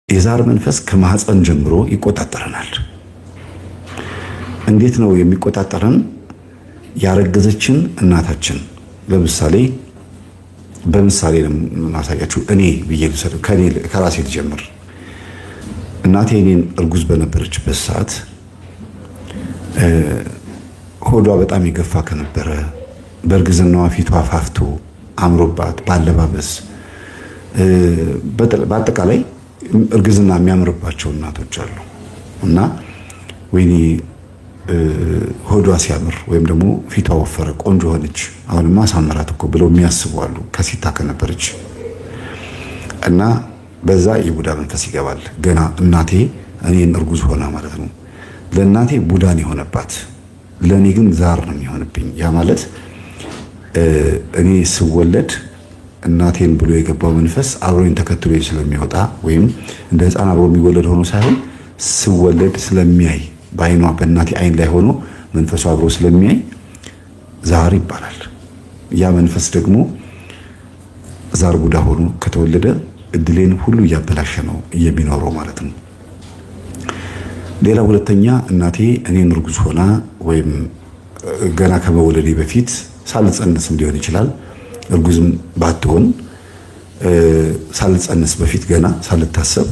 የዛር መንፈስ ከማህፀን ጀምሮ ይቆጣጠረናል። እንዴት ነው የሚቆጣጠረን? ያረገዘችን እናታችን ለምሳሌ በምሳሌ ለማሳያችሁ እኔ ብዬ ከራሴ ልጀምር። እናቴ እኔን እርጉዝ በነበረችበት ሰዓት ሆዷ በጣም የገፋ ከነበረ በእርግዝናዋ ፊቷ ፋፍቶ አምሮባት ባለባበስ በአጠቃላይ እርግዝና የሚያምርባቸው እናቶች አሉ እና ወይኔ ሆዷ ሲያምር ወይም ደግሞ ፊቷ ወፈረ ቆንጆ ሆነች አሁንማ ሳመራት እኮ ብለው የሚያስቡ አሉ ከሲታ ከነበረች እና በዛ የቡዳ መንፈስ ይገባል። ገና እናቴ እኔን እርጉዝ ሆና ማለት ነው። ለእናቴ ቡዳን የሆነባት ለእኔ ግን ዛር ነው የሚሆንብኝ። ያ ማለት እኔ ስወለድ እናቴን ብሎ የገባው መንፈስ አብሮኝ ተከትሎ ስለሚወጣ ወይም እንደ ሕፃን አብሮ የሚወለድ ሆኖ ሳይሆን ስወለድ ስለሚያይ በአይኗ በእናቴ አይን ላይ ሆኖ መንፈሱ አብሮ ስለሚያይ ዛር ይባላል። ያ መንፈስ ደግሞ ዛር ቡዳ ሆኖ ከተወለደ እድሌን ሁሉ እያበላሸ ነው የሚኖረው ማለት ነው። ሌላ ሁለተኛ እናቴ እኔን እርጉዝ ሆና ወይም ገና ከመወለዴ በፊት ሳልጸንስም ሊሆን ይችላል። እርጉዝም ባትሆን ሳልጸንስ በፊት ገና ሳልታሰብ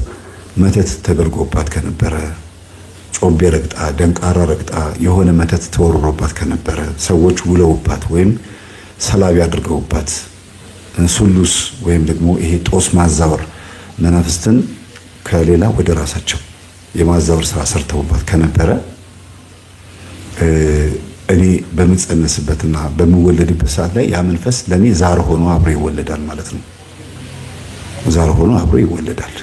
መተት ተደርጎባት ከነበረ፣ ጮቤ ረግጣ፣ ደንቃራ ረግጣ የሆነ መተት ተወርሮባት ከነበረ፣ ሰዎች ውለውባት ወይም ሰላቢ አድርገውባት ሱሉስ ወይም ደግሞ ይሄ ጦስ ማዛወር መናፍስትን ከሌላ ወደ ራሳቸው የማዛወር ስራ ሰርተውባት ከነበረ እኔ በምጸነስበትና በምወለድበት ሰዓት ላይ ያ መንፈስ ለኔ ዛር ሆኖ አብሮ ይወለዳል ማለት ነው። ዛር ሆኖ አብሮ ይወለዳል።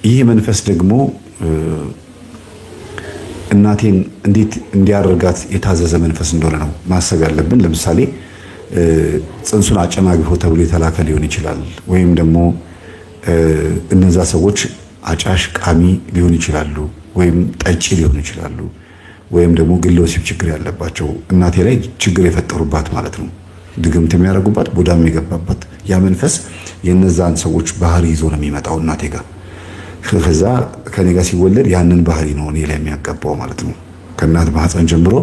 ይህ መንፈስ ደግሞ እናቴን እንዴት እንዲያደርጋት የታዘዘ መንፈስ እንደሆነ ነው ማሰብ ያለብን። ለምሳሌ ጽንሱን አጨናግፎ ተብሎ የተላከ ሊሆን ይችላል። ወይም ደግሞ እነዛ ሰዎች አጫሽ ቃሚ ሊሆን ይችላሉ፣ ወይም ጠጪ ሊሆኑ ይችላሉ፣ ወይም ደግሞ ግለ ወሲብ ችግር ያለባቸው እናቴ ላይ ችግር የፈጠሩባት ማለት ነው። ድግምት የሚያደርጉባት ቡዳም የገባባት ያ መንፈስ የነዛን ሰዎች ባህሪ ይዞ ነው የሚመጣው እናቴ ጋር። ከዛ ከኔ ጋር ሲወለድ ያንን ባህሪ ነው እኔ ላይ የሚያጋባው ማለት ነው። ከእናት ማህፀን ጀምሮ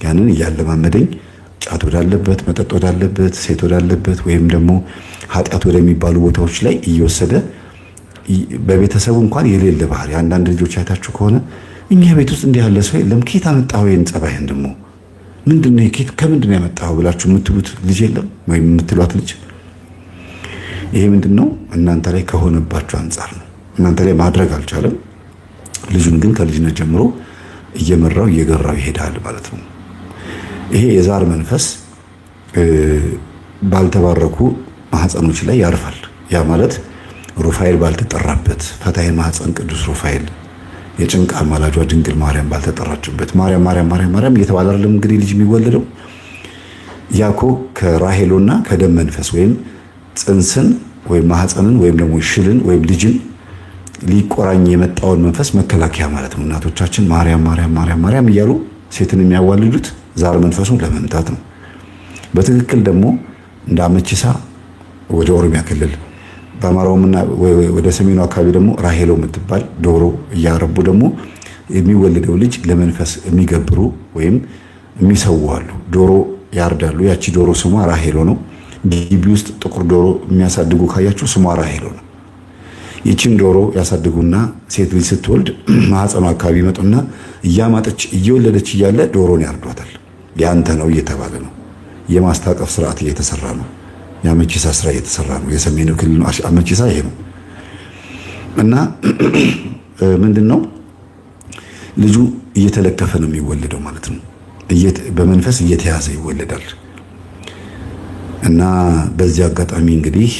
ያንን እያለማመደኝ ጫት ወዳለበት፣ መጠጥ ወዳለበት፣ ሴት ወዳለበት ወይም ደግሞ ኃጢአት ወደሚባሉ ቦታዎች ላይ እየወሰደ በቤተሰቡ እንኳን የሌለ ባህሪ። አንዳንድ ልጆች አይታችሁ ከሆነ እኛ ቤት ውስጥ እንዲህ ያለ ሰው የለም፣ ኬት አመጣኸው ይሄን ጸባይህን ደግሞ ምንድነው ከምንድን ነው ያመጣኸው ብላችሁ የምትሉት ልጅ የለም ወይም የምትሏት ልጅ። ይሄ ምንድነው እናንተ ላይ ከሆነባችሁ አንጻር ነው። እናንተ ላይ ማድረግ አልቻለም። ልጁን ግን ከልጅነት ጀምሮ እየመራው እየገራው ይሄዳል ማለት ነው። ይሄ የዛር መንፈስ ባልተባረኩ ማህፀኖች ላይ ያርፋል። ያ ማለት ሩፋኤል ባልተጠራበት ፈታሄ ማህፀን ቅዱስ ሩፋኤል የጭንቅ አማላጇ ድንግል ማርያም ባልተጠራችበት ማርያም ማርያም ማርያም ማርያም እየተባለ አይደለም እንግዲህ ልጅ የሚወለደው። ያኮ ከራሄሎና ከደም መንፈስ ወይም ጽንስን ወይም ማህፀንን ወይም ደግሞ ሽልን ወይም ልጅን ሊቆራኝ የመጣውን መንፈስ መከላከያ ማለት ነው። እናቶቻችን ማርያም ማርያም ማርያም ማርያም እያሉ ሴትን የሚያዋልዱት ዛር መንፈሱን ለመምታት ነው። በትክክል ደግሞ እንደ አመቺሳ ወደ ኦሮሚያ ክልል በአማራውምና ወደ ሰሜኑ አካባቢ ደግሞ ራሄሎ የምትባል ዶሮ እያረቡ ደግሞ የሚወለደው ልጅ ለመንፈስ የሚገብሩ ወይም የሚሰዉ አሉ። ዶሮ ያርዳሉ። ያቺ ዶሮ ስሟ ራሄሎ ነው። ግቢ ውስጥ ጥቁር ዶሮ የሚያሳድጉ ካያችሁ ስሟ ራሄሎ ነው። ይችን ዶሮ ያሳድጉና ሴት ልጅ ስትወልድ ማህፀኗ አካባቢ ይመጡና እያማጠች እየወለደች እያለ ዶሮን ያርዷታል። ያንተ ነው እየተባለ ነው። የማስታቀፍ ስርዓት እየተሰራ ነው። የአመቺሳ ስራ እየተሰራ ነው። የሰሜኑ ክልል አመቺሳ ይሄ ነው እና ምንድነው ልጁ እየተለከፈ ነው የሚወለደው ማለት ነው። በመንፈስ እየተያዘ ይወለዳል። እና በዚህ አጋጣሚ እንግዲህ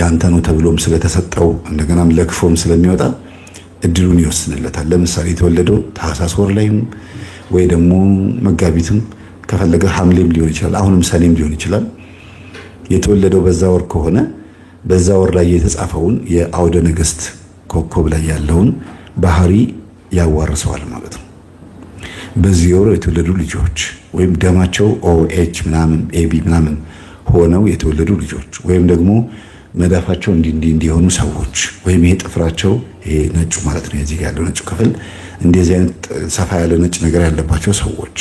ያንተ ነው ተብሎም ስለተሰጠው እንደገናም ለክፎም ስለሚወጣ እድሉን ይወስንለታል። ለምሳሌ የተወለደው ታህሳስ ወር ላይም ወይ ደግሞ መጋቢትም ከፈለገ ሐምሌም ሊሆን ይችላል፣ አሁንም ሰኔም ሊሆን ይችላል። የተወለደው በዛ ወር ከሆነ በዛ ወር ላይ የተጻፈውን የአውደ ነገስት ኮከብ ላይ ያለውን ባህሪ ያዋርሰዋል ማለት ነው። በዚህ ወር የተወለዱ ልጆች ወይም ደማቸው ኦኤች ምናምን ኤቢ ምናምን ሆነው የተወለዱ ልጆች ወይም ደግሞ መዳፋቸው እንዲሆኑ ሰዎች ወይም ይሄ ጥፍራቸው ይሄ ነጩ ማለት ነው እዚህ ያለው ነጩ ክፍል እንደዚህ አይነት ሰፋ ያለ ነጭ ነገር ያለባቸው ሰዎች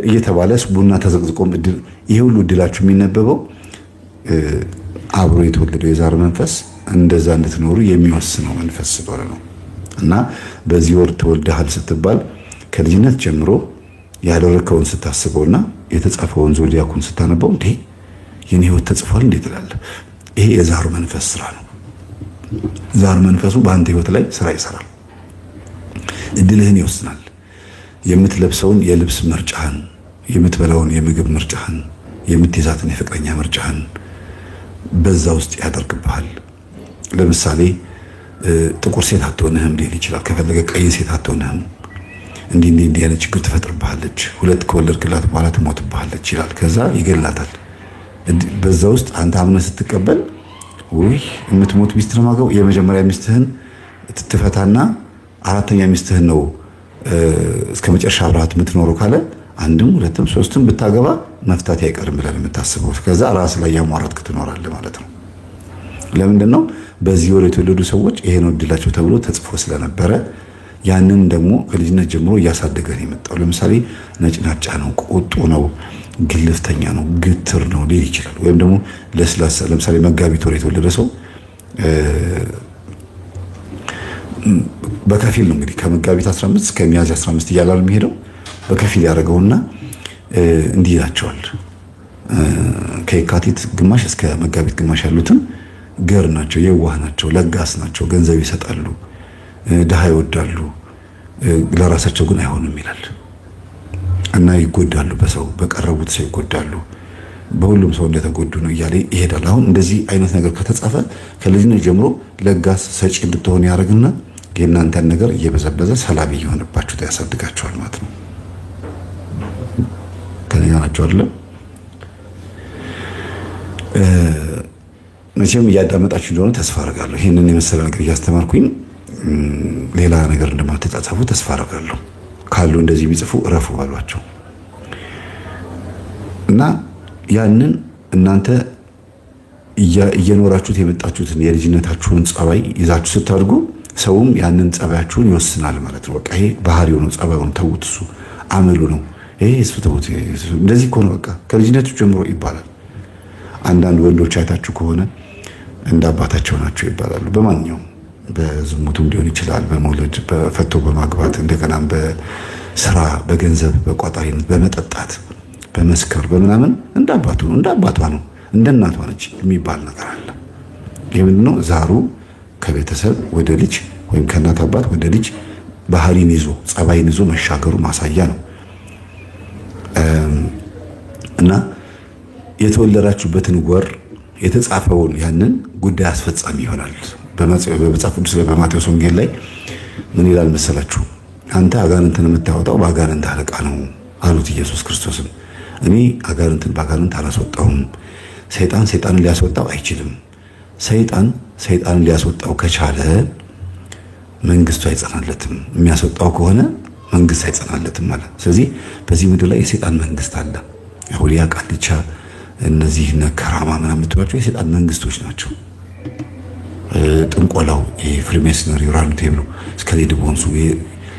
እየተባለ ቡና ተዘቅዝቆም እድል ይሄ ሁሉ እድላችሁ የሚነበበው አብሮ የተወለደው የዛር መንፈስ እንደዛ እንድትኖሩ የሚወስነው መንፈስ ስለሆነ ነው። እና በዚህ ወር ተወልደሃል ስትባል ከልጅነት ጀምሮ ያደረከውን ስታስበውና የተጻፈውን ዞዲያኩን ስታነበው እንዴ የኔ ህይወት ተጽፏል እንዴ ትላለህ። ይሄ የዛሩ መንፈስ ስራ ነው። ዛር መንፈሱ በአንተ ህይወት ላይ ስራ ይሰራል። እድልህን ይወስናል። የምትለብሰውን የልብስ ምርጫህን፣ የምትበላውን የምግብ ምርጫህን፣ የምትይዛትን የፍቅረኛ ምርጫህን በዛ ውስጥ ያደርግብሃል። ለምሳሌ ጥቁር ሴት አትሆንህም ሊል ይችላል። ከፈለገ ቀይ ሴት አትሆንህም። እንዲህ አይነት ችግር ትፈጥርብሃለች። ሁለት ከወለድክላት በኋላ ትሞትብሃለች ይላል። ከዛ ይገላታል። በዛ ውስጥ አንተ አምነህ ስትቀበል ወይ የምትሞት ሚስት ነው ማገው የመጀመሪያ ሚስትህን ትፈታና አራተኛ ሚስትህን ነው እስከ መጨረሻ አብረሃት የምትኖረው ካለ አንድም ሁለትም ሶስትም ብታገባ መፍታት አይቀርም ብለን የምታስበው ከዛ ራስ ላይ ያሟረትክ ትኖራለህ ማለት ነው። ለምንድን ነው በዚህ ወር የተወለዱ ሰዎች ይሄ ነው እድላቸው ተብሎ ተጽፎ ስለነበረ ያንን ደግሞ ከልጅነት ጀምሮ እያሳደገ ነው የመጣው። ለምሳሌ ነጭናጫ ነው፣ ቁጡ ነው፣ ግልፍተኛ ነው፣ ግትር ነው ሊል ይችላል። ወይም ደግሞ ለስላሳ ለምሳሌ መጋቢት ወር የተወለደ ሰው በከፊል ነው እንግዲህ ከመጋቢት 15 እስከ ሚያዝያ 15 እያላል የሚሄደው በከፊል ያደረገውና እንዲህ ይላቸዋል። ከየካቲት ግማሽ እስከ መጋቢት ግማሽ ያሉትን ገር ናቸው፣ የዋህ ናቸው፣ ለጋስ ናቸው፣ ገንዘብ ይሰጣሉ፣ ድሃ ይወዳሉ፣ ለራሳቸው ግን አይሆኑም ይላል እና ይጎዳሉ። በሰው በቀረቡት ሰው ይጎዳሉ፣ በሁሉም ሰው እንደተጎዱ ነው እያለ ይሄዳል። አሁን እንደዚህ አይነት ነገር ከተጻፈ ከልጅነት ጀምሮ ለጋስ ሰጪ እንድትሆን ያደርግና የእናንተን ነገር እየበዘበዘ ሰላቢ እየሆነባችሁ ያሳድጋችኋል ማለት ነው። ከኛ ናቸው አይደለም። መቼም እያዳመጣችሁ እንደሆነ ተስፋ አደርጋለሁ። ይህንን የመሰለ ነገር እያስተማርኩኝ ሌላ ነገር እንደማትጻጻፉ ተስፋ አደርጋለሁ። ካሉ እንደዚህ ቢጽፉ እረፉ ባሏቸው እና ያንን እናንተ እየኖራችሁት የመጣችሁትን የልጅነታችሁን ጸባይ ይዛችሁ ስታድጉ ሰውም ያንን ጸባያችሁን ይወስናል ማለት ነው። በቃ ይሄ ባህሪው ነው፣ ጸባዩ ነው፣ ተውት፣ እሱ አመሉ ነው፣ ይሄ እሱ ተውት፣ እንደዚህ እኮ ነው በቃ ከልጅነቱ ጀምሮ ይባላል። አንዳንድ ወንዶች አይታችሁ ከሆነ እንደ አባታቸው ናቸው ይባላሉ። በማንኛውም በዝሙቱም ሊሆን ይችላል፣ በመውለድ በፈቶ በማግባት እንደገናም በስራ በገንዘብ በቋጣሪነት በመጠጣት በመስከር በምናምን እንደ አባቱ ነው፣ እንደ አባቷ ነው፣ እንደ እናቷ ነች የሚባል ነገር አለ። ይህ ምንድነው? ዛሩ ከቤተሰብ ወደ ልጅ ወይም ከእናት አባት ወደ ልጅ ባህሪን ይዞ ጸባይን ይዞ መሻገሩ ማሳያ ነው እና የተወለዳችሁበትን ወር የተጻፈውን ያንን ጉዳይ አስፈጻሚ ይሆናል። በመጽሐፍ ቅዱስ ላይ በማቴዎስ ወንጌል ላይ ምን ይላል መሰላችሁ? አንተ አጋንንትን የምታወጣው በአጋንንት አለቃ ነው አሉት ኢየሱስ ክርስቶስን። እኔ አጋንንትን በአጋንንት አላስወጣውም። ሰይጣን ሰይጣንን ሊያስወጣው አይችልም። ሰይጣን ሰይጣንን ሊያስወጣው ከቻለ መንግስቱ አይጸናለትም። የሚያስወጣው ከሆነ መንግስት አይጸናለትም ማለት። ስለዚህ በዚህ ምድር ላይ የሰይጣን መንግስት አለ። አውሊያ ቃልቻ፣ እነዚህ ነከራማ ምናምን የምትሏቸው የሰይጣን መንግስቶች ናቸው። ጥንቆላው፣ የፍሪሜስነሪ ራውንድ ቴብሉ እስከ ሌድቦንሱ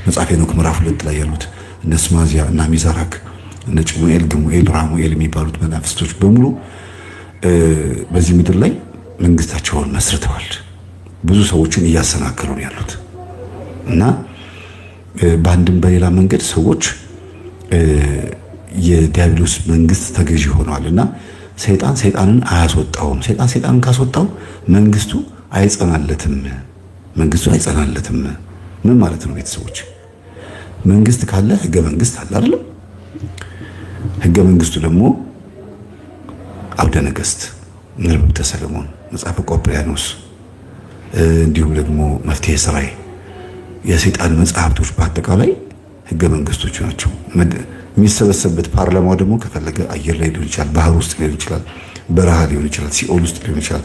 መጽሐፈ ሄኖክ ምዕራፍ 2 ላይ ያሉት እነ ስማዚያ እና ሚዛራክ እነ ጭሙኤል፣ ግሙኤል፣ ራሙኤል የሚባሉት መናፍስቶች በሙሉ በዚህ ምድር ላይ መንግስታቸውን መስርተዋል። ብዙ ሰዎችን እያሰናከሉ ነው ያሉት እና በአንድም በሌላ መንገድ ሰዎች የዲያብሎስ መንግስት ተገዢ ሆነዋል እና ሰይጣን ሰይጣንን አያስወጣውም። ሰይጣን ሰይጣንን ካስወጣው መንግስቱ አይጸናለትም። መንግስቱ አይጸናለትም። ምን ማለት ነው ቤተሰቦች? መንግስት ካለ ህገ መንግስት አለ አይደል? ህገ መንግስቱ ደግሞ አውደ ነገስት፣ መርበብተ ሰለሞን፣ መጽሐፈ ቆጵርያኖስ እንዲሁም ደግሞ መፍትሔ ሥራይ የሰይጣን መጽሐፍቶች በአጠቃላይ ህገ መንግስቶች ናቸው። የሚሰበሰብበት ፓርላማው ደግሞ ከፈለገ አየር ላይ ሊሆን ይችላል፣ ባህር ውስጥ ሊሆን ይችላል፣ በረሃ ሊሆን ይችላል፣ ሲኦል ውስጥ ሊሆን ይችላል።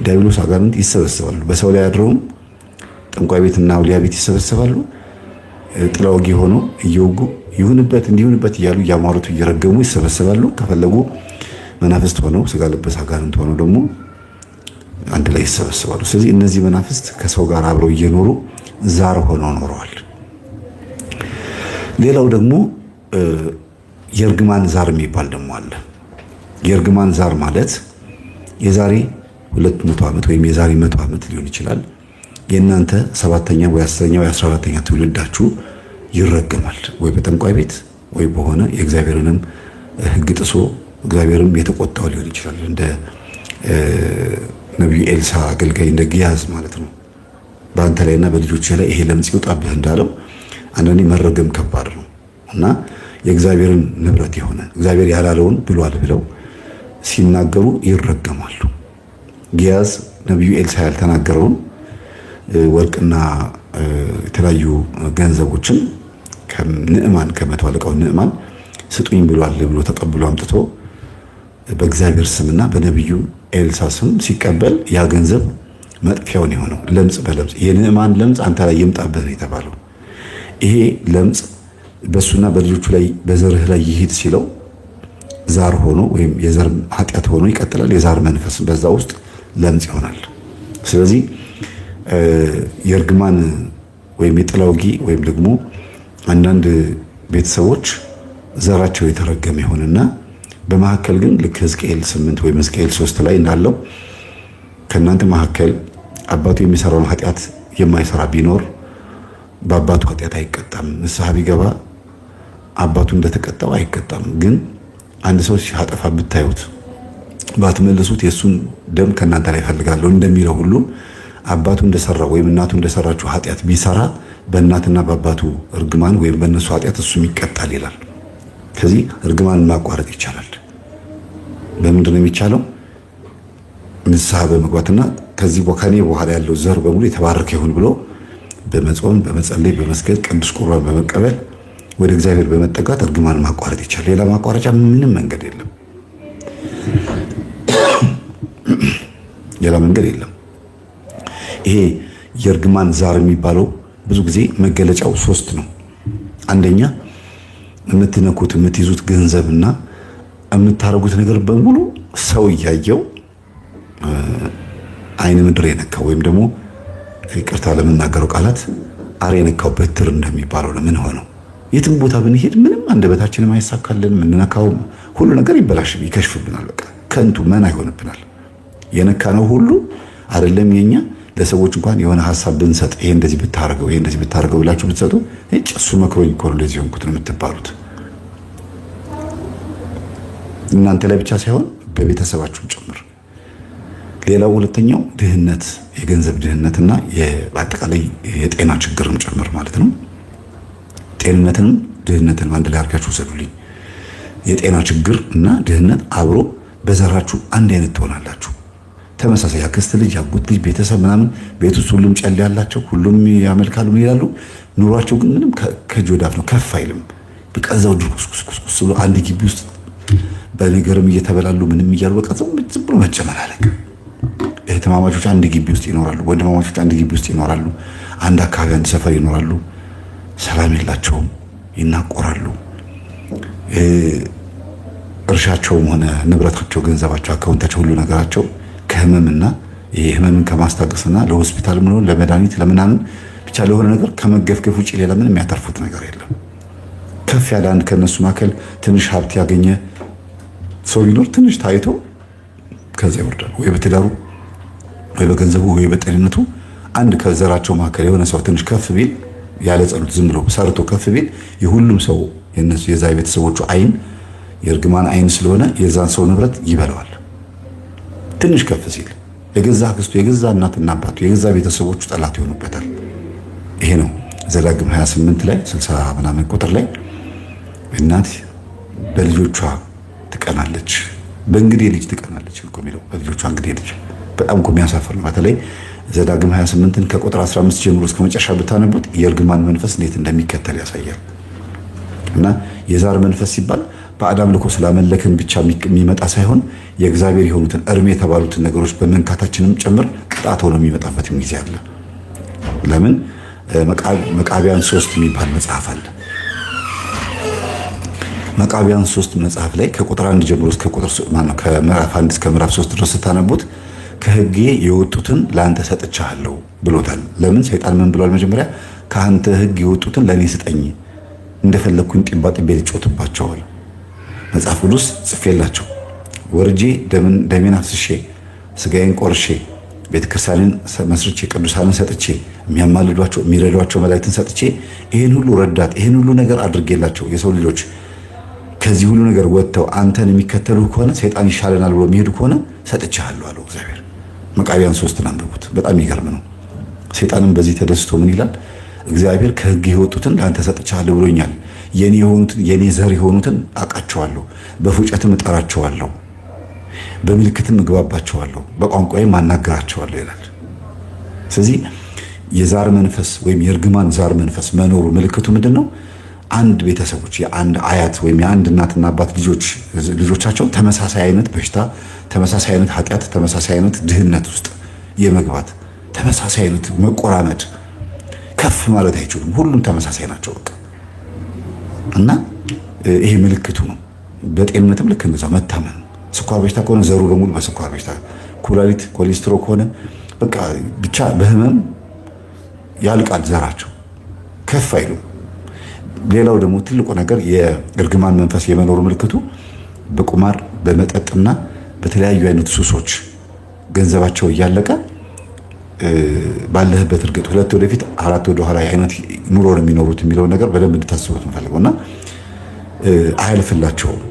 ዲያብሎስ አጋንንት ይሰበሰባሉ። በሰው ላይ አድረውም ጠንቋይ ቤትና አውሊያ ቤት ይሰበሰባሉ። ጥላ ወጊ ሆኖ እየወጉ ይሁንበት እንዲሁንበት እያሉ እያማሩት እየረገሙ ይሰበሰባሉ። ከፈለጉ መናፍስት ሆነው ስጋ ለበስ አጋንንት ሆነው ደግሞ አንድ ላይ ይሰበሰባሉ። ስለዚህ እነዚህ መናፍስት ከሰው ጋር አብረው እየኖሩ ዛር ሆነው ኖረዋል። ሌላው ደግሞ የእርግማን ዛር የሚባል ደግሞ አለ። የእርግማን ዛር ማለት የዛሬ 200 ዓመት ወይም የዛሬ 100 ዓመት ሊሆን ይችላል የእናንተ 7ኛ ወይ 10ኛ ወይ 14ኛ ትውልዳችሁ ይረገማል። ወይ በጠንቋይ ቤት ወይ በሆነ የእግዚአብሔርንም ሕግ ጥሶ እግዚአብሔርም የተቆጣው ሊሆን ይችላል። እንደ ነቢዩ ኤልሳ አገልጋይ እንደ ግያዝ ማለት ነው። በአንተ ላይና በልጆች ላይ ይሄ ለምጽ ይውጣብህ እንዳለው አንዳንዴ መረገም ከባድ ነው እና የእግዚአብሔርን ንብረት የሆነ እግዚአብሔር ያላለውን ብሏል ብለው ሲናገሩ ይረገማሉ። ግያዝ ነቢዩ ኤልሳ ያልተናገረውን ወርቅና የተለያዩ ገንዘቦችን ከንዕማን ከመቶ አለቃው ንዕማን ስጡኝ ብሏል ብሎ ተቀብሎ አምጥቶ በእግዚአብሔር ስምና በነቢዩ ኤልሳ ስም ሲቀበል ያ ገንዘብ መጥፊያውን የሆነው ለምጽ በለምጽ የንዕማን ለምጽ አንተ ላይ ይምጣብህ ነው የተባለው። ይሄ ለምጽ በሱና በልጆቹ ላይ በዘርህ ላይ ይሂድ ሲለው ዛር ሆኖ ወይም የዘር ኃጢአት ሆኖ ይቀጥላል። የዛር መንፈስ በዛ ውስጥ ለምጽ ይሆናል። ስለዚህ የእርግማን ወይም የጥላውጊ ወይም ደግሞ አንዳንድ ቤተሰቦች ዘራቸው የተረገመ ይሆንና በመካከል ግን ልክ ሕዝቅኤል 8 ወይም ሕዝቅኤል 3 ላይ እንዳለው ከእናንተ መካከል አባቱ የሚሰራውን ኃጢአት የማይሰራ ቢኖር በአባቱ ኃጢአት አይቀጣም። ንስሐ ቢገባ አባቱ እንደተቀጣው አይቀጣም። ግን አንድ ሰው ሲያጠፋ ብታዩት ባትመልሱት የእሱን ደም ከእናንተ ላይ እፈልጋለሁ እንደሚለው ሁሉ አባቱ እንደሰራው ወይም እናቱ እንደሰራችው ኃጢአት ቢሰራ በእናትና በአባቱ እርግማን ወይም በእነሱ ኃጢአት እሱም ይቀጣል ይላል። ከዚህ እርግማንን ማቋረጥ ይቻላል። በምንድን ነው የሚቻለው? ንስሐ በመግባትና ከዚህ ከኔ በኋላ ያለው ዘር በሙሉ የተባረከ ይሁን ብሎ በመጾም በመጸለይ በመስገድ ቅዱስ ቁርባን በመቀበል ወደ እግዚአብሔር በመጠጋት እርግማን ማቋረጥ ይቻላል። ሌላ ማቋረጫ ምንም መንገድ የለም። ሌላ መንገድ የለም። ይሄ የእርግማን ዛር የሚባለው ብዙ ጊዜ መገለጫው 3 ነው። አንደኛ የምትነኩት የምትይዙት ገንዘብና የምታረጉት ነገር በሙሉ ሰው እያየው አይን ምድር የነካው ወይም ደግሞ ይቅርታ ለምናገረው ቃላት አሬ የነካው በትር እንደሚባለው ለምን ሆነው የትም ቦታ ብንሄድ ምንም አንደበታችንም አይሳካልን። የምንነካው ሁሉ ነገር ይበላሽ ይከሽፍብናል። በቃ ከንቱ መና ይሆንብናል። የነካነው ሁሉ አይደለም የኛ ለሰዎች እንኳን የሆነ ሐሳብ ብንሰጥ ይሄ እንደዚህ ብታረገው ይሄ እንደዚህ ብታረገው ብላችሁ ብትሰጡ እሱ መክሮኝ እኮ ነው እንደዚህ ሆንኩት ነው የምትባሉት። እናንተ ላይ ብቻ ሳይሆን በቤተሰባችሁም ጭምር። ሌላው ሁለተኛው ድህነት፣ የገንዘብ ድህነትና በአጠቃላይ የጤና ችግርም ጭምር ማለት ነው። ጤንነትንም ድህነትን አንድ ላይ አድርጋችሁ ውሰዱልኝ። የጤና ችግር እና ድህነት አብሮ በዘራችሁ አንድ አይነት ትሆናላችሁ። ተመሳሳይ አክስት ልጅ፣ አጎት ልጅ፣ ቤተሰብ ምናምን ቤት ውስጥ ሁሉም ጨል ያላቸው ሁሉም ያመልካሉ ይላሉ። ኑሯቸው ግን ምንም ከእጅ ወደ አፍ ነው፣ ከፍ አይልም። በቃ እዛው ድርቁስ ብሎ አንድ ግቢ ውስጥ በነገርም እየተበላሉ ምንም እያሉ በቃ ዝም ብሎ መጨመላለቅ። እህትማማቾች አንድ ግቢ ውስጥ ይኖራሉ፣ ወንድማማቾች አንድ ግቢ ውስጥ ይኖራሉ፣ አንድ አካባቢ አንድ ሰፈር ይኖራሉ። ሰላም የላቸውም፣ ይናቆራሉ። እርሻቸውም ሆነ ንብረታቸው፣ ገንዘባቸው፣ አካውንታቸው፣ ሁሉ ነገራቸው ከህመምና ይሄ ህመምን ከማስታገስና ለሆስፒታል ምን ለመድኃኒት ለምናምን ብቻ ለሆነ ነገር ከመገፍገፍ ውጪ ሌላ ምንም የሚያተርፉት ነገር የለም። ከፍ ያለ አንድ ከነሱ መካከል ትንሽ ሀብት ያገኘ ሰው ቢኖር ትንሽ ታይቶ ከዛ ይወርዳል። ወይ በትዳሩ ወይ በገንዘቡ ወይ በጤንነቱ አንድ ከዘራቸው መካከል የሆነ ሰው ትንሽ ከፍ ቢል ያለ ጸሎት ዝም ብሎ ሰርቶ ከፍ ቢል የሁሉም ሰው የነሱ የዛ ቤተሰቦቹ አይን የእርግማን አይን ስለሆነ የዛን ሰው ንብረት ይበላዋል። ትንሽ ከፍ ሲል የገዛ አክስቱ የገዛ እናትና አባቱ የገዛ ቤተሰቦቹ ጠላት ይሆኑበታል። ይሄ ነው ዘዳግም 28 ላይ 60 ምናምን ቁጥር ላይ እናት በልጆቿ ትቀናለች፣ በእንግዲህ ልጅ ትቀናለች እኮ የሚለው በልጆቿ እንግዲህ ልጅ በጣም እኮ የሚያሳፍር ነው። በተለይ ዘዳግም 28ን ከቁጥር 15 ጀምሮ እስከ መጨረሻ ብታነቡት የእርግማን መንፈስ እንዴት እንደሚከተል ያሳያል። እና የዛር መንፈስ ሲባል በአዳም ልኮ ስላመለክን ብቻ የሚመጣ ሳይሆን የእግዚአብሔር የሆኑትን እርም የተባሉትን ነገሮች በመንካታችንም ጭምር ቅጣት ሆኖ የሚመጣበትም ጊዜ አለ። ለምን መቃቢያን 3 የሚባል መጽሐፍ አለ። መቃቢያን 3 መጽሐፍ ላይ ከቁጥር 1 ጀምሮ እስከ ቁጥር ከምዕራፍ 1 እስከ ምዕራፍ 3 ድረስ ስታነቡት ከሕጌ የወጡትን ለአንተ ሰጥቻለሁ ብሎታል። ለምን? ሰይጣን ምን ብሏል? መጀመሪያ ከአንተ ሕግ የወጡትን ለእኔ ስጠኝ፣ እንደፈለግኩኝ ጢባ ጢቤ ልጮትባቸዋል። መጽሐፍ ቅዱስ ጽፌላቸው ወርጄ ደሜን አፍስሼ ስጋዬን ቆርሼ ቤተክርስቲያንን መስርቼ ቅዱሳንን ሰጥቼ የሚያማልዷቸው የሚረዷቸው መላእክትን ሰጥቼ ይህን ሁሉ ረዳት ይህን ሁሉ ነገር አድርጌላቸው የሰው ልጆች ከዚህ ሁሉ ነገር ወጥተው አንተን የሚከተሉ ከሆነ ሰይጣን ይሻለናል ብሎ የሚሄዱ ከሆነ ሰጥቻለሁ አለው እግዚአብሔር። መቃብያን 3ን አንብቡት። በጣም ይገርም ነው። ሰይጣንም በዚህ ተደስቶ ምን ይላል? እግዚአብሔር ከሕግ የወጡትን ለአንተ ሰጥቻለሁ ብሎኛል። የኔ ዘር የሆኑትን አውቃቸዋለሁ፣ በፉጨትም እጠራቸዋለሁ፣ በምልክትም እግባባቸዋለሁ፣ በቋንቋዬም ማናገራቸዋለሁ ይላል። ስለዚህ የዛር መንፈስ ወይም የእርግማን ዛር መንፈስ መኖሩ ምልክቱ ምንድን ነው? አንድ ቤተሰቦች የአንድ አያት ወይም የአንድ እናትና አባት ልጆቻቸው ተመሳሳይ አይነት በሽታ፣ ተመሳሳይ አይነት ኃጢአት፣ ተመሳሳይ አይነት ድህነት ውስጥ የመግባት ተመሳሳይ አይነት መቆራመድ፣ ከፍ ማለት አይችሉም። ሁሉም ተመሳሳይ ናቸው በቃ። እና ይሄ ምልክቱ ነው። በጤንነትም ልክ እንደዛ መታመን። ስኳር በሽታ ከሆነ ዘሩ በሙሉ በስኳር በሽታ፣ ኩላሊት፣ ኮሌስትሮል ከሆነ በቃ ብቻ በህመም ያልቃል ዘራቸው፣ ከፍ አይሉም። ሌላው ደግሞ ትልቁ ነገር የእርግማን መንፈስ የመኖሩ ምልክቱ በቁማር በመጠጥና በተለያዩ አይነት ሱሶች ገንዘባቸው እያለቀ ባለህበት እርግጥ 2 ወደፊት 4 ወደ ኋላ አይነት ኑሮ ነው የሚኖሩት የሚለውን ነገር በደንብ እንድታስቡት እንፈልገውና አያልፍላቸውም።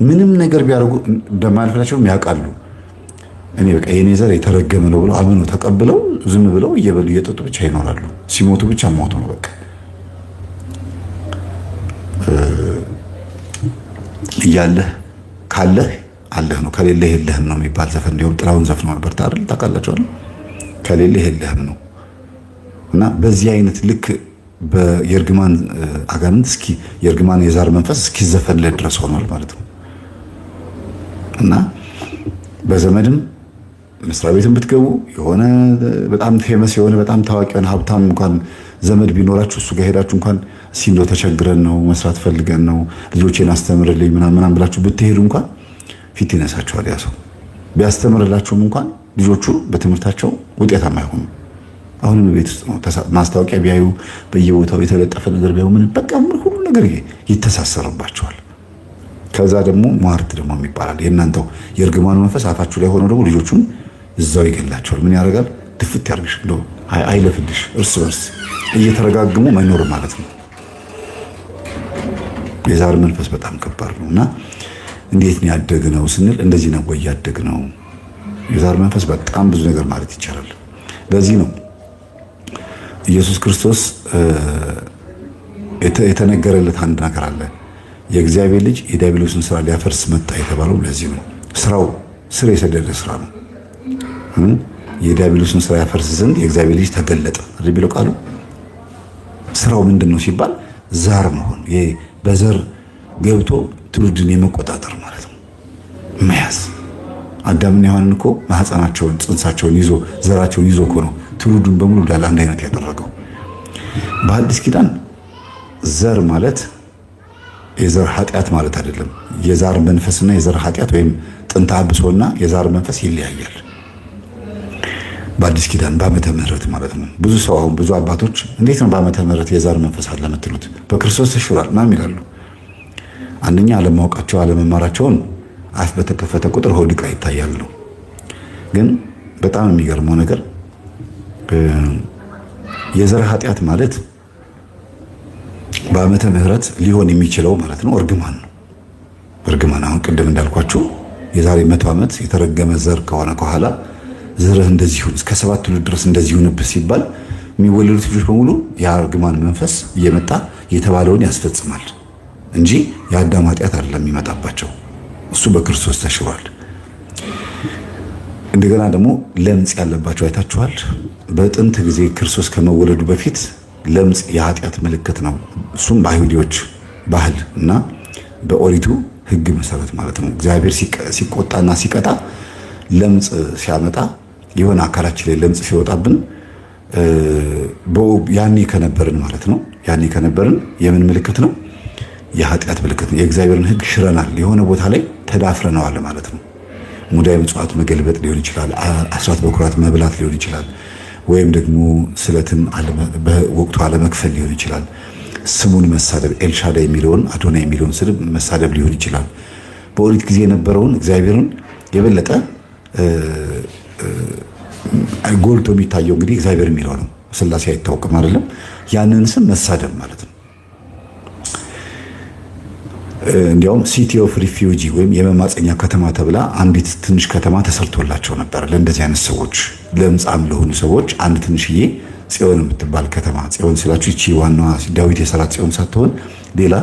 ምንም ነገር ቢያደርጉ እንደማያልፍላቸውም ያውቃሉ። እኔ በቃ የኔ ዘር የተረገመ ነው ብለው አምነው ተቀብለው ዝም ብለው እየበሉ እየጠጡ ብቻ ይኖራሉ። ሲሞቱ ብቻ ሞቱ ነው በቃ። እያለህ ካለህ አለህ ነው፣ ከሌለህ የለህም ነው የሚባል ዘፈን እንዲሁም ጥላሁን ዘፍኖ ነበር አይደል? ታውቃላችሁ? ከሌለህ የለህም ነው። እና በዚህ አይነት ልክ የእርግማን አጋንንት የእርግማን የዛር መንፈስ እስኪዘፈንልህ ድረስ ሆኗል ማለት ነው። እና በዘመድም መስሪያ ቤትም ብትገቡ የሆነ በጣም ፌመስ የሆነ በጣም ታዋቂ የሆነ ሀብታም እንኳን ዘመድ ቢኖራችሁ እሱ ጋር ሄዳችሁ እንኳን እንደው ተቸግረን ነው መስራት ፈልገን ነው ልጆቼን አስተምርልኝ ምናምን ብላችሁ ብትሄዱ እንኳን ፊት ይነሳችኋል። ያ ሰው ቢያስተምርላችሁም እንኳን ልጆቹ በትምህርታቸው ውጤታማ አይሆኑም። አሁንም ቤት ውስጥ ነው። ማስታወቂያ ቢያዩ በየቦታው የተለጠፈ ነገር ቢያዩ ምን በቃ ሁሉ ነገር ይተሳሰርባቸዋል። ከዛ ደግሞ ሟርት ደግሞ ይባላል። የእናንተው የእርግማኑ መንፈስ አፋችሁ ላይ ሆኖ ደግሞ ልጆቹን እዛው ይገላቸዋል። ምን ያደርጋል? ድፍት ያርግሽ እንደው አይለፍልሽ። እርስ በርስ እየተረጋግሙ መኖር ማለት ነው። የዛር መንፈስ በጣም ከባድ ነው እና እንዴት ነው ያደግነው ስንል እንደዚህ ነው ወይ ያደግነው? የዛር መንፈስ በጣም ብዙ ነገር ማለት ይቻላል። ለዚህ ነው ኢየሱስ ክርስቶስ የተነገረለት አንድ ነገር አለ። የእግዚአብሔር ልጅ የዲያብሎስን ስራ ሊያፈርስ መጣ የተባለው ለዚህ ነው። ስራው ስር የሰደደ ስራ ነው። የዲያብሎስን ስራ ያፈርስ ዘንድ የእግዚአብሔር ልጅ ተገለጠ የሚለው ቃሉ ስራው ምንድን ነው ሲባል ዛር መሆን፣ በዘር ገብቶ ትውልድን የመቆጣጠር ማለት ነው። መያዝ አዳምና ሔዋንን እኮ ማህፀናቸውን ጽንሳቸውን ይዞ ዘራቸውን ይዞ እኮ ነው ትውልዱን በሙሉ እንዳለ አንድ አይነት ያደረገው። በአዲስ ኪዳን ዘር ማለት የዘር ኃጢአት ማለት አይደለም። የዛር መንፈስና የዘር ኃጢአት ወይም ጥንተ አብሶና የዛር መንፈስ ይለያያል። በአዲስ ኪዳን በዓመተ ምሕረት ማለት ነው። ብዙ ሰው አሁን ብዙ አባቶች እንዴት ነው በዓመተ ምሕረት የዛር መንፈስ አለ የምትሉት? በክርስቶስ ተሽሯል ምናምን ይላሉ። አንደኛ አለማወቃቸው አለመማራቸውን አፍ በተከፈተ ቁጥር ሆድ ዕቃ ይታያል ነው። ግን በጣም የሚገርመው ነገር የዘር ኃጢአት ማለት በዓመተ ምሕረት ሊሆን የሚችለው ማለት ነው እርግማን ነው። እርግማን አሁን ቅድም እንዳልኳችሁ የዛሬ 100 ዓመት የተረገመ ዘር ከሆነ ከኋላ ዘርህ እንደዚህ ይሁን እስከ 7 ትውልድ ድረስ እንደዚህ ይሁንብህ ሲባል የሚወለዱት ልጆች በሙሉ የእርግማን መንፈስ እየመጣ የተባለውን ያስፈጽማል እንጂ የአዳም ኃጢአት አይደለም የሚመጣባቸው። እሱ በክርስቶስ ተሽሯል። እንደገና ደግሞ ለምጽ ያለባቸው አይታችኋል። በጥንት ጊዜ ክርስቶስ ከመወለዱ በፊት ለምጽ የኃጢአት ምልክት ነው። እሱም በአይሁዶች ባህል እና በኦሪቱ ሕግ መሰረት ማለት ነው። እግዚአብሔር ሲቆጣና ሲቀጣ ለምጽ ሲያመጣ የሆነ አካላችን ላይ ለምጽ ሲወጣብን ያኔ ከነበርን ማለት ነው። ያኔ ከነበርን የምን ምልክት ነው? የኃጢአት ምልክት ነው። የእግዚአብሔርን ሕግ ሽረናል፣ የሆነ ቦታ ላይ ተዳፍረነዋል ማለት ነው። ሙዳየ ምጽዋት መገልበጥ ሊሆን ይችላል። አስራት በኩራት መብላት ሊሆን ይችላል። ወይም ደግሞ ስለትን በወቅቱ አለመክፈል ሊሆን ይችላል። ስሙን መሳደብ፣ ኤልሻዳይ የሚለውን አዶናይ የሚለውን ስድብ መሳደብ ሊሆን ይችላል። በኦሪት ጊዜ የነበረውን እግዚአብሔርን የበለጠ ጎልቶ የሚታየው እንግዲህ እግዚአብሔር የሚለው ነው። ስላሴ አይታወቅም አይደለም። ያንን ስም መሳደብ ማለት ነው። እንዲያውም ሲቲ ኦፍ ሪፊውጂ ወይም የመማፀኛ ከተማ ተብላ አንዲት ትንሽ ከተማ ተሰርቶላቸው ነበር ለእንደዚህ አይነት ሰዎች፣ ለምጻም ለሆኑ ሰዎች አንድ ትንሽዬ ጽዮን የምትባል ከተማ። ጽዮን ስላችሁ ይቺ ዋናዋ ዳዊት የሰራት ጽዮን ሳትሆን ሌላ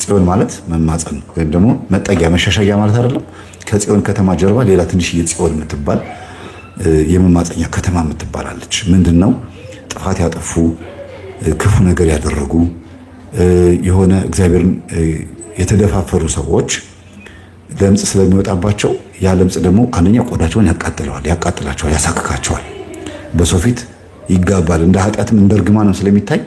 ጽዮን ማለት መማፀን ወይም ደግሞ መጠጊያ መሻሻያ ማለት አይደለም። ከጽዮን ከተማ ጀርባ ሌላ ትንሽዬ ጽዮን የምትባል የመማፀኛ ከተማ የምትባላለች። ምንድነው? ጥፋት ያጠፉ ክፉ ነገር ያደረጉ የሆነ እግዚአብሔርን የተደፋፈሩ ሰዎች ለምጽ ስለሚወጣባቸው ያ ለምጽ ደግሞ አንደኛ ቆዳቸውን ያቃጥላቸዋል፣ ያሳክካቸዋል። በሰው ፊት ይጋባል። እንደ ኃጢአትም እንደ እርግማንም ስለሚታይ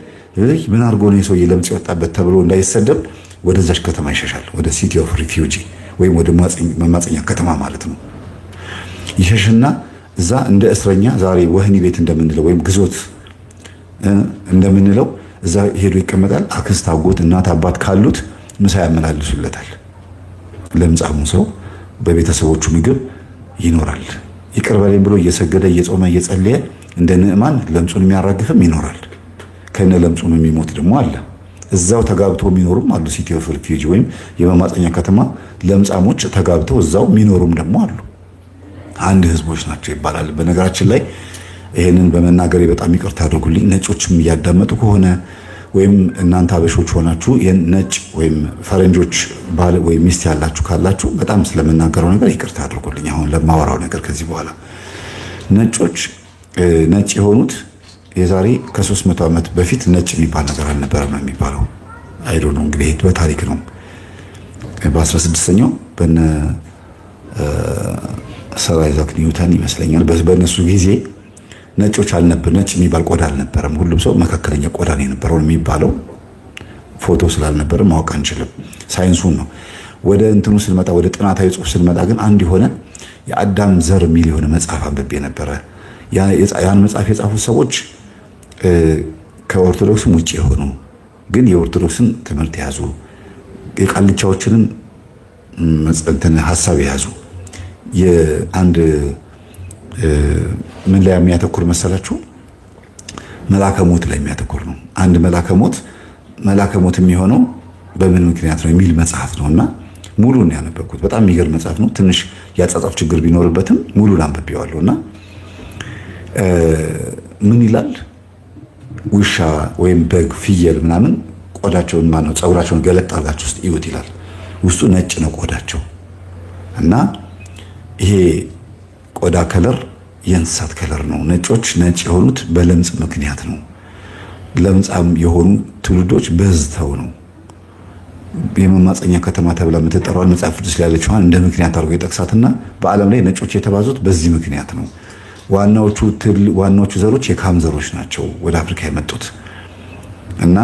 ምን አድርጎ ነው የሰውዬ ለምጽ የወጣበት ተብሎ እንዳይሰደብ ወደዛች ከተማ ይሸሻል። ወደ ሲቲ ኦፍ ሪፊውጂ ወይም ወደ መማፀኛ ከተማ ማለት ነው። ይሸሽና እዛ እንደ እስረኛ ዛሬ ወህኒ ቤት እንደምንለው ወይም ግዞት እንደምንለው እዛ ሄዶ ይቀመጣል። አክስት፣ አጎት፣ እናት፣ አባት ካሉት ምሳ ያመላልሱለታል። ለምጻሙ ሰው በቤተሰቦቹ ምግብ ይኖራል። ይቅር በለኝ ብሎ እየሰገደ እየጾመ እየጸለየ እንደ ንዕማን ለምጹን የሚያራግፍም ይኖራል። ከነ ለምጹን የሚሞት ደግሞ አለ። እዛው ተጋብተው የሚኖሩም አሉ። ሲቲ ኦፍ ሪፊውጂ ወይም የመማፀኛ ከተማ ለምጻሞች ተጋብተው እዛው የሚኖሩም ደግሞ አሉ። አንድ ህዝቦች ናቸው ይባላል። በነገራችን ላይ ይሄንን በመናገሬ በጣም ይቅርታ አድርጉልኝ። ነጮችም እያዳመጡ ከሆነ ወይም እናንተ አበሾች ሆናችሁ ነጭ ወይም ፈረንጆች ባል ወይም ሚስት ያላችሁ ካላችሁ በጣም ስለምናገረው ነገር ይቅርታ አድርጉልኝ። አሁን ለማወራው ነገር ከዚህ በኋላ ነጮች ነጭ የሆኑት የዛሬ ከ300 ዓመት በፊት ነጭ የሚባል ነገር አልነበረም ነው የሚባለው። አይዶ ነው እንግዲህ በታሪክ ነው። በ16ኛው በነ ሰር አይዛክ ኒውተን ይመስለኛል በእነሱ ጊዜ ነጮች አልነበር፣ ነጭ የሚባል ቆዳ አልነበረም። ሁሉም ሰው መካከለኛ ቆዳ ነው የነበረው የሚባለው። ፎቶ ስላልነበረ ማወቅ አንችልም። ሳይንሱን ነው። ወደ እንትኑ ስንመጣ፣ ወደ ጥናታዊ ጽሑፍ ስንመጣ ግን አንድ የሆነ የአዳም ዘር የሚል የሆነ መጽሐፍ አንብቤ ነበረ። ያን መጽሐፍ የጻፉት ሰዎች ከኦርቶዶክስም ውጭ የሆኑ ግን የኦርቶዶክስን ትምህርት የያዙ የቃልቻዎችንም ሀሳብ የያዙ የአንድ ምን ላይ የሚያተኩር መሰላችሁ? መላከ ሞት ላይ የሚያተኩር ነው። አንድ መላከ ሞት የሚሆነው በምን ምክንያት ነው የሚል መጽሐፍ ነውና ሙሉን ያነበብኩት። በጣም የሚገርም መጽሐፍ ነው። ትንሽ ያጻጻፍ ችግር ቢኖርበትም ሙሉን አንብቤዋለሁና ምን ይላል? ውሻ ወይም በግ፣ ፍየል ምናምን ቆዳቸውን ማነው ፀጉራቸውን ገለጥ አድርጋችሁ ውስጥ ይዩት ይላል። ውስጡ ነጭ ነው ቆዳቸው እና ይሄ ቆዳ ከለር የእንስሳት ከለር ነው። ነጮች ነጭ የሆኑት በለምጽ ምክንያት ነው። ለምጻም የሆኑ ትውልዶች በዝተው ነው። የመማፀኛ ከተማ ተብላ የምትጠራው መጽሐፍ ቅዱስ ላይ ያለችዋን እንደ ምክንያት አድርጎ የጠቅሳትና በዓለም ላይ ነጮች የተባዙት በዚህ ምክንያት ነው። ዋናዎቹ ዘሮች የካም ዘሮች ናቸው ወደ አፍሪካ የመጡት እና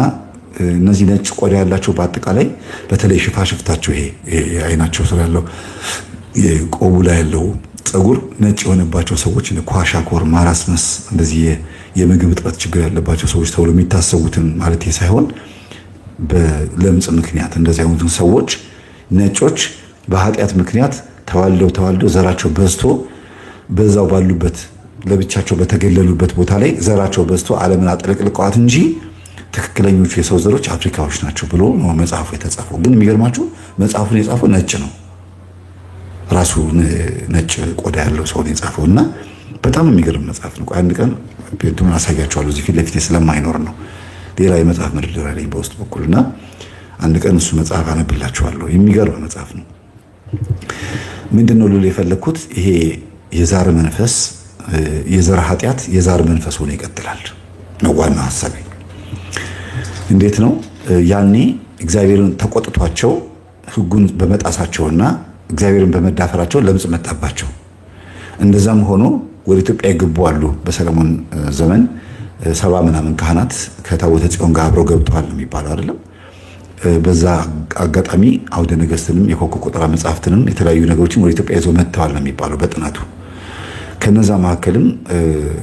እነዚህ ነጭ ቆዳ ያላቸው በአጠቃላይ በተለይ ሽፋሽፍታቸው ይሄ አይናቸው ስር ያለው የቆቡ ላይ ያለው ፀጉር ነጭ የሆነባቸው ሰዎች ኳሻኮር፣ ማራስመስ እንደዚህ የምግብ እጥረት ችግር ያለባቸው ሰዎች ተብሎ የሚታሰቡትን ማለት ሳይሆን በለምጽ ምክንያት እንደዚህ አይነቱን ሰዎች ነጮች በኃጢአት ምክንያት ተዋልደው ዘራቸው በዝቶ በዛው ባሉበት ለብቻቸው በተገለሉበት ቦታ ላይ ዘራቸው በዝቶ ዓለምን አጥለቅልቀዋት እንጂ ትክክለኞቹ የሰው ዘሮች አፍሪካዎች ናቸው ብሎ ነው መጽሐፉ የተጻፈው። ግን የሚገርማችሁ መጽሐፉን የጻፈው ነጭ ነው። ራሱ ነጭ ቆዳ ያለው ሰው ነው የጻፈው እና በጣም የሚገርም መጽሐፍ ነው። አንድ ቀን ፔንቱን አሳያቸዋለሁ። እዚህ ፊት ለፊቴ ስለማይኖር ነው። ሌላ የመጽሐፍ መደርደሪያ ላይ በውስጥ በኩልና አንድ ቀን እሱ መጽሐፍ አነብላችኋለሁ። የሚገርም መጽሐፍ ነው። ምንድነው ልል የፈለኩት ይሄ የዛር መንፈስ የዘር ኃጢአት የዛር መንፈስ ሆኖ ይቀጥላል ነው ዋና ሐሳቤ። እንዴት ነው? ያኔ እግዚአብሔርን ተቆጥቷቸው ሕጉን በመጣሳቸውና እግዚአብሔርን በመዳፈራቸው ለምጽ መጣባቸው። እንደዛም ሆኖ ወደ ኢትዮጵያ የገቡ አሉ። በሰለሞን ዘመን 70 ምናምን ካህናት ከታቦተ ጽዮን ጋር አብረው ገብተዋል የሚባለው አይደለም። በዛ አጋጣሚ አውደ ነገሥትንም የኮከብ ቆጠራ መጽሐፍትንም የተለያዩ ነገሮችን ወደ ኢትዮጵያ ይዘው መጥተዋል ነው የሚባለው በጥናቱ። ከነዛ መካከልም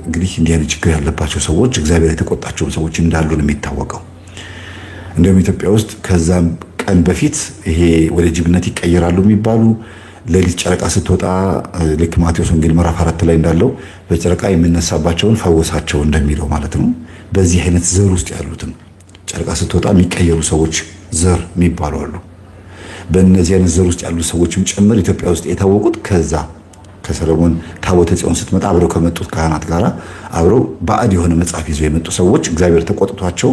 እንግዲህ እንዲህ አይነት ችግር ያለባቸው ሰዎች እግዚአብሔር የተቆጣቸውን ሰዎች እንዳሉ ነው የሚታወቀው። እንዲሁም ኢትዮጵያ ውስጥ ከዛም ቀን በፊት ይሄ ወደ ጅብነት ይቀየራሉ የሚባሉ ሌሊት ጨረቃ ስትወጣ ልክ ማቴዎስ ወንጌል ምዕራፍ 4 ላይ እንዳለው በጨረቃ የሚነሳባቸውን ፈወሳቸው እንደሚለው ማለት ነው። በዚህ አይነት ዘር ውስጥ ያሉትን ጨረቃ ስትወጣ የሚቀየሩ ሰዎች ዘር የሚባሉ አሉ። በእነዚህ አይነት ዘር ውስጥ ያሉ ሰዎችም ጭምር ኢትዮጵያ ውስጥ የታወቁት ከዛ ከሰለሞን ታቦተ ጽዮን ስትመጣ አብረው ከመጡት ካህናት ጋር አብረው ባዕድ የሆነ መጽሐፍ ይዘው የመጡ ሰዎች እግዚአብሔር ተቆጥቷቸው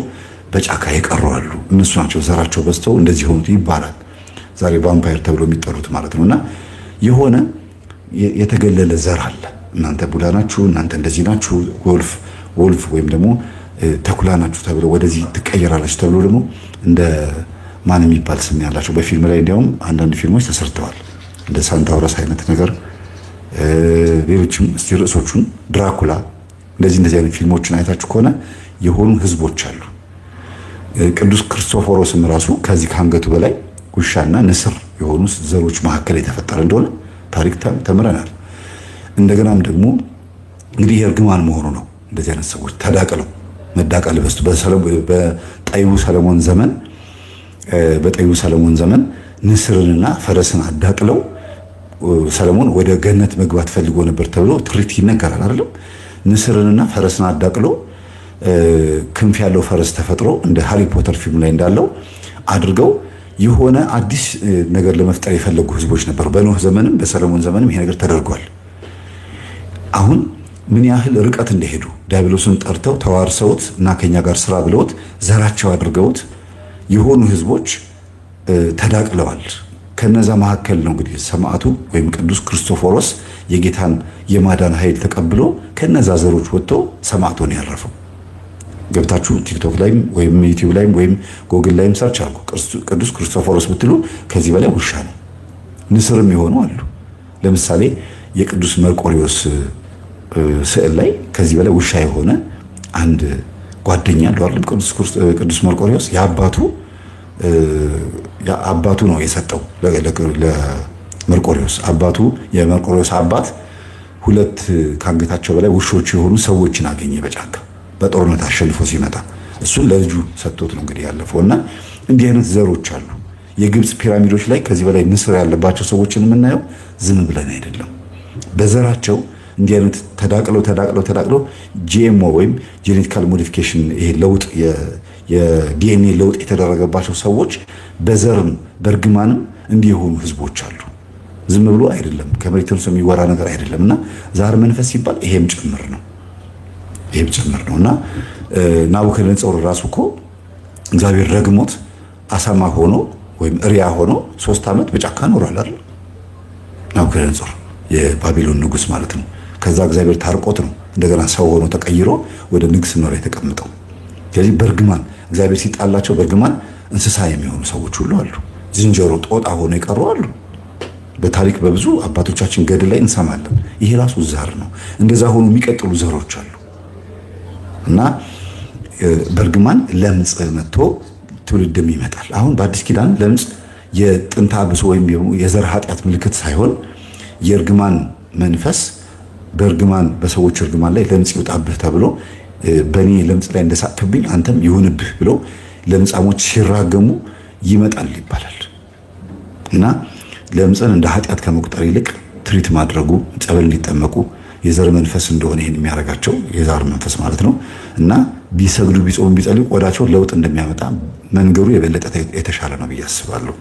በጫካ የቀሩ አሉ። እነሱ ናቸው ዘራቸው በዝተው እንደዚህ ሆኑት ይባላል። ዛሬ ቫምፓየር ተብሎ የሚጠሩት ማለት ነውና የሆነ የተገለለ ዘር አለ። እናንተ ቡዳ ናችሁ፣ እናንተ እንደዚህ ናችሁ፣ ወልፍ ወይም ደግሞ ተኩላ ናችሁ ተብሎ ወደዚህ ትቀየራላችሁ ተብሎ ደግሞ እንደ ማን የሚባል ስም ያላቸው በፊልም ላይ እንዲያውም አንዳንድ ፊልሞች ተሰርተዋል። እንደ ሳንታውረስ አይነት ነገር ሌሎችም እስቲ ርዕሶቹን ድራኩላ እንደዚህ አይነት ፊልሞችን አይታችሁ ከሆነ የሆኑ ህዝቦች አሉ። ቅዱስ ክርስቶፎሮስም ራሱ ከዚህ ከአንገቱ በላይ ውሻና ንስር የሆኑ ዘሮች መካከል የተፈጠረ እንደሆነ ታሪክ ተምረናል። እንደገናም ደግሞ እንግዲህ የእርግማን መሆኑ ነው። እንደዚህ አይነት ሰዎች ተዳቅለው መዳቀል በስቱ በጠቢቡ ሰለሞን ዘመን ንስርንና ፈረስን አዳቅለው ሰለሞን ወደ ገነት መግባት ፈልጎ ነበር ተብሎ ትርኢት ይነገራል አይደለም። ንስርንና ፈረስን አዳቅለው ክንፍ ያለው ፈረስ ተፈጥሮ እንደ ሃሪ ፖተር ፊልም ላይ እንዳለው አድርገው የሆነ አዲስ ነገር ለመፍጠር የፈለጉ ህዝቦች ነበሩ። በኖህ ዘመንም በሰለሞን ዘመንም ይሄ ነገር ተደርጓል። አሁን ምን ያህል ርቀት እንደሄዱ ዲያብሎስን ጠርተው ተዋርሰውት እና ከኛ ጋር ስራ ብለውት ዘራቸው አድርገውት የሆኑ ህዝቦች ተዳቅለዋል። ከነዛ መካከል ነው እንግዲህ ሰማዕቱ ወይም ቅዱስ ክርስቶፎሮስ የጌታን የማዳን ኃይል ተቀብሎ ከነዛ ዘሮች ወጥቶ ሰማዕቱ ነው ያረፈው። ገብታችሁ ቲክቶክ ላይም ወይም ዩቲዩብ ላይም ወይም ጎግል ላይም ሰርች አድርጉ። ቅዱስ ክርስቶፎሮስ ብትሉ ከዚህ በላይ ውሻ ነው። ንስርም የሆኑ አሉ። ለምሳሌ የቅዱስ መርቆሪዎስ ስዕል ላይ ከዚህ በላይ ውሻ የሆነ አንድ ጓደኛ አለው አይደል? ቅዱስ መርቆሪዎስ አባቱ ነው የሰጠው ለመርቆሪዎስ። የመርቆሪዎስ አባት ሁለት ከአንገታቸው በላይ ውሾች የሆኑ ሰዎችን አገኘ በጫካ በጦርነት አሸንፎ ሲመጣ እሱን ለልጁ ሰጥቶት ነው እንግዲህ ያለፈው። እና እንዲህ አይነት ዘሮች አሉ። የግብፅ ፒራሚዶች ላይ ከዚህ በላይ ንስር ያለባቸው ሰዎችን የምናየው ዝም ብለን አይደለም። በዘራቸው እንዲህ አይነት ተዳቅለው ጂኤምኦ ወይም ጄኔቲካል ሞዲፊኬሽን ይሄ ለውጥ የዲኤንኤ ለውጥ የተደረገባቸው ሰዎች በዘርም በእርግማንም እንዲህ የሆኑ ህዝቦች አሉ። ዝም ብሎ አይደለም፣ ከመሬት ተነስቶ የሚወራ ነገር አይደለም። እና ዛር መንፈስ ሲባል ይሄም ጭምር ነው እና ናቡከደነፆር ራሱ እኮ እግዚአብሔር ረግሞት አሳማ ሆኖ ወይም እሪያ ሆኖ 3 ዓመት በጫካ ኖሯል አይደል? ናቡከደነፆር የባቢሎን ንጉስ ማለት ነው። ከዛ እግዚአብሔር ታርቆት ነው እንደገና ሰው ሆኖ ተቀይሮ ወደ ንግስና ላይ ተቀምጠው። ስለዚህ በእርግማን እግዚአብሔር ሲጣላቸው በእርግማን እንስሳ የሚሆኑ ሰዎች ሁሉ አሉ። ዝንጀሮ፣ ጦጣ ሆኖ የቀሩ አሉ። በታሪክ በብዙ አባቶቻችን ገድል ላይ እንሰማለን። ይሄ ራሱ ዘር ነው። እንደዛ ሆኖ የሚቀጥሉ ዘሮች አሉ። እና በእርግማን ለምጽ መጥቶ ትውልድም ይመጣል። አሁን በአዲስ ኪዳን ለምጽ የጥንተ አብሶ ወይም የዘር ኃጢአት ምልክት ሳይሆን የእርግማን መንፈስ በእርግማን በሰዎች እርግማን ላይ ለምጽ ይውጣብህ ተብሎ በእኔ ለምጽ ላይ እንደሳቅብኝ አንተም ይሁንብህ ብሎ ለምጻሞች ሲራገሙ ይመጣል ይባላል። እና ለምጽን እንደ ኃጢአት ከመቁጠር ይልቅ ትሪት ማድረጉ ጸበል እንዲጠመቁ የዘር መንፈስ እንደሆነ ይሄን የሚያደርጋቸው የዛር መንፈስ ማለት ነው። እና ቢሰግዱ ቢጾሙ ቢጸልዩ ቆዳቸው ለውጥ እንደሚያመጣ መንገሩ የበለጠ የተሻለ ነው ብዬ አስባለሁ።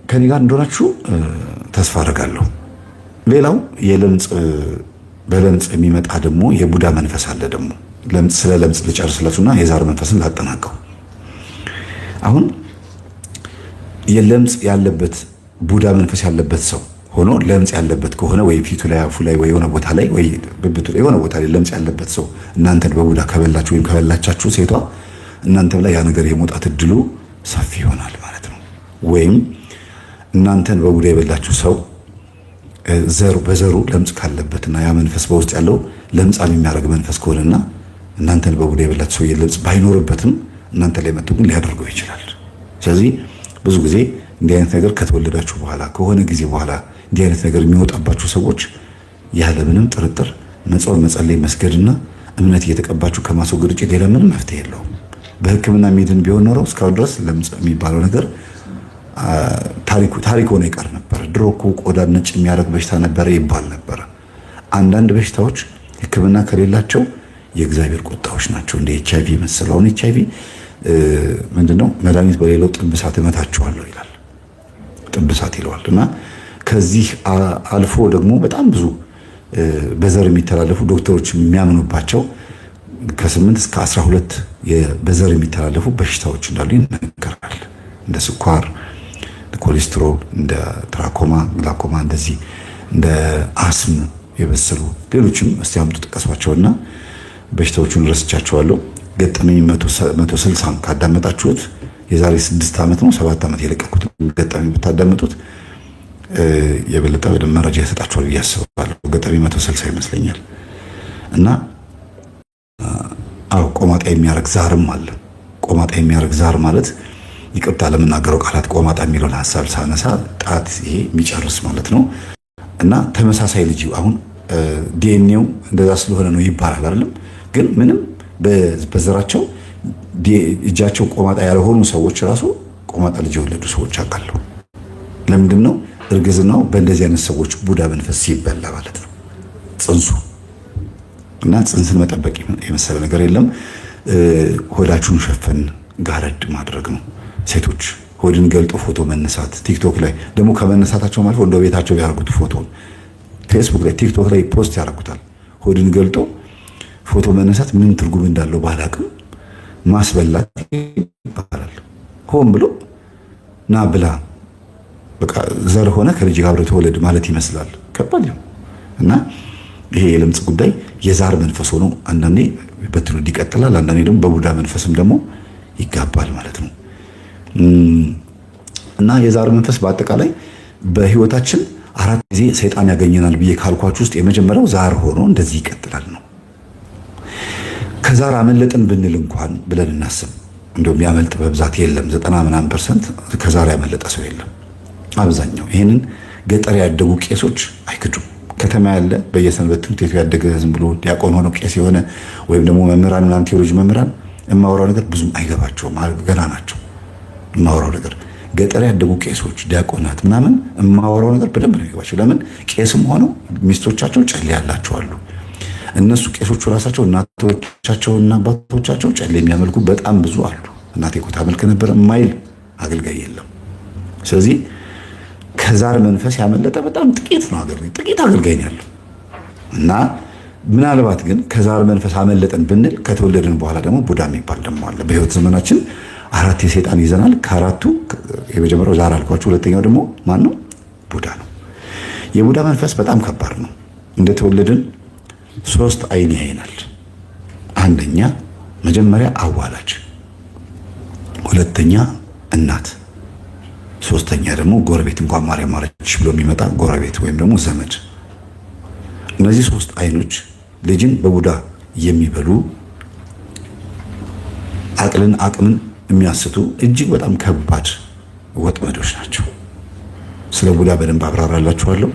ከኔ ጋር እንደሆናችሁ ተስፋ አደርጋለሁ። ሌላው በለምጽ የሚመጣ ደግሞ የቡዳ መንፈስ አለ። ደግሞ ስለ ለምጽ ልጨርስላችሁና የዛር መንፈስን ላጠናቀው። አሁን የለምጽ ያለበት ቡዳ መንፈስ ያለበት ሰው ሆኖ ለምጽ ያለበት ከሆነ ወይ ፊቱ ላይ አፉ ላይ ወይ የሆነ ቦታ ላይ ወይ ብብቱ ላይ የሆነ ቦታ ላይ ለምጽ ያለበት ሰው እናንተን በቡዳ ከበላችሁ ወይም ከበላቻችሁ ሴቷ እናንተም ላይ ያ ነገር የመውጣት እድሉ ሰፊ ይሆናል ማለት ነው። ወይም እናንተን በቡዳ የበላችሁ ሰው በዘሩ ለምጽ ካለበትና ያ መንፈስ በውስጥ ያለው ለምጻም የሚያደርግ መንፈስ ከሆነና እናንተን በቡዳ የበላችሁ ሰው ለምጽ ባይኖርበትም እናንተ ላይ መጥቶ ግን ሊያደርገው ይችላል። ስለዚህ ብዙ ጊዜ እንዲህ አይነት ነገር ከተወለዳችሁ በኋላ ከሆነ ጊዜ በኋላ እንዲህ አይነት ነገር የሚወጣባችሁ ሰዎች ያለምንም ጥርጥር መጾም፣ መጸለይ፣ መስገድና እምነት እየተቀባችሁ ከማስወገድ ውጭ ሌላ ምንም መፍትሄ የለውም። በሕክምና የሚድን ቢሆን ኖሮ እስካሁን ድረስ ለምጽ የሚባለው ነገር ታሪክ ሆኖ ይቀር ነበር። ድሮ እኮ ቆዳ ነጭ የሚያደርግ በሽታ ነበረ ይባል ነበረ። አንዳንድ በሽታዎች ሕክምና ከሌላቸው የእግዚአብሔር ቁጣዎች ናቸው። እንደ HIV መሰል። አሁን HIV ምንድነው? መድኃኒት በሌለው ጥብሳት እመታቸዋለሁ ይላል። ጥብሳት ይለዋል። እና ከዚህ አልፎ ደግሞ በጣም ብዙ በዘር የሚተላለፉ ዶክተሮች የሚያምኑባቸው ከ8 እስከ 12 በዘር የሚተላለፉ በሽታዎች እንዳሉ ይነገራል። እንደ ስኳር፣ ኮሌስትሮል፣ እንደ ትራኮማ፣ ግላኮማ፣ እንደዚህ እንደ አስም የበሰሉ ሌሎችም እስቲ አምጡ ጥቀሷቸውና በሽታዎቹን ረስቻቸዋለሁ። ገጠመኝ 160 ካዳመጣችሁት የዛሬ 6 ዓመት ነው 7 ዓመት የለቀኩት ገጠመኝ ብታዳምጡት የበለጠ በደንብ መረጃ ይሰጣችኋል ብዬ አስባለሁ። ገጠመኝ 160 ይመስለኛል። እና ቆማጣ የሚያረግ ዛርም አለ። ቆማጣ የሚያረግ ዛር ማለት ይቅርታ ለምናገረው ቃላት ቆማጣ የሚለውን ሐሳብ ሳነሳ ጣት ይሄ የሚጨርስ ማለት ነው። እና ተመሳሳይ ልጅ አሁን ዲኤንኤው እንደዛ ስለሆነ ነው ይባላል አይደለም። ግን ምንም በዘራቸው እጃቸው ቆማጣ ያልሆኑ ሰዎች ራሱ ቆማጣ ልጅ የወለዱ ሰዎች አውቃለሁ። ለምንድን ነው? እርግዝናው በእንደዚህ አይነት ሰዎች ቡዳ መንፈስ ሲበላ ማለት ነው ጽንሱ። እና ጽንስን መጠበቅ የመሰለ ነገር የለም። ሆዳችሁን ሸፈን ጋረድ ማድረግ ነው። ሴቶች ሆድን ገልጦ ፎቶ መነሳት፣ ቲክቶክ ላይ ደግሞ ከመነሳታቸው ማለት ወንዶ ቤታቸው ያደርጉት ፎቶ ፌስቡክ ላይ ቲክቶክ ላይ ፖስት ያደርጉታል። ሆድን ገልጦ ፎቶ መነሳት ምን ትርጉም እንዳለው ባላቅም ማስበላት ይባላል። ሆን ብሎ ና ብላ በቃ ዘር ሆነ ከልጅ ጋር ተወለድ ማለት ይመስላል። ከባድ ነው። እና ይሄ የለምጽ ጉዳይ የዛር መንፈስ ሆኖ አንዳንዴ በትውልድ ይቀጥላል፣ አንዳንዴ ደግሞ በቡዳ መንፈስም ደግሞ ይጋባል ማለት ነው። እና የዛር መንፈስ በአጠቃላይ በህይወታችን 4 ጊዜ ሰይጣን ያገኘናል ብዬ ካልኳችሁ ውስጥ የመጀመሪያው ዛር ሆኖ እንደዚህ ይቀጥላል ነው። ከዛር አመለጥን ብንል እንኳን ብለን እናስብ። እንደውም ያመልጥ በብዛት የለም። 90% ከዛር ያመለጠ ሰው የለም። አብዛኛው ይሄንን ገጠር ያደጉ ቄሶች አይክዱም። ከተማ ያለ በየሰንበት ትምህርት ቤቱ ያደገ ዝም ብሎ ዲያቆን ሆኖ ቄስ የሆነ ወይም ደግሞ መምህራን ምናምን ቴዎሎጂ መምህራን የማወራው ነገር ብዙም አይገባቸውም። ገና ናቸው። የማወራው ነገር ገጠር ያደጉ ቄሶች፣ ዲያቆናት ምናምን የማወራው ነገር በደንብ ነው የሚገባቸው። ለምን? ቄስም ሆነው ሚስቶቻቸው ጨሌ ያላቸው አሉ። እነሱ ቄሶቹ ራሳቸው እናቶቻቸውና አባቶቻቸው ጨሌ የሚያመልኩ በጣም ብዙ አሉ። እናቴ እኮ ታመልክ ነበር የማይል አገልጋይ የለም። ስለዚህ ከዛር መንፈስ ያመለጠ በጣም ጥቂት ነው። ጥቂት አገልጋይ ያለው እና ምናልባት ግን ከዛር መንፈስ አመለጠን ብንል ከተወለድን በኋላ ደግሞ ቡዳ የሚባል ደግሞ አለ። በህይወት ዘመናችን 4 የሰይጣን ይዘናል። ከአራቱ የመጀመሪያው ዛር አልኳችሁ። ሁለተኛው ደግሞ ማን ነው? ቡዳ ነው። የቡዳ መንፈስ በጣም ከባድ ነው። እንደተወለድን 3 አይን ያይናል። አንደኛ መጀመሪያ አዋላጅ፣ ሁለተኛ እናት፣ ሶስተኛ ደግሞ ጎረቤት። እንኳን ማርያም ማረች ብሎ የሚመጣ ጎረቤት ወይም ደግሞ ዘመድ። እነዚህ 3 አይኖች ልጅን በቡዳ የሚበሉ አቅምን የሚያስቱ እጅግ በጣም ከባድ ወጥመዶች ናቸው። ስለ ቡዳ በደንብ አብራራላችኋለሁ።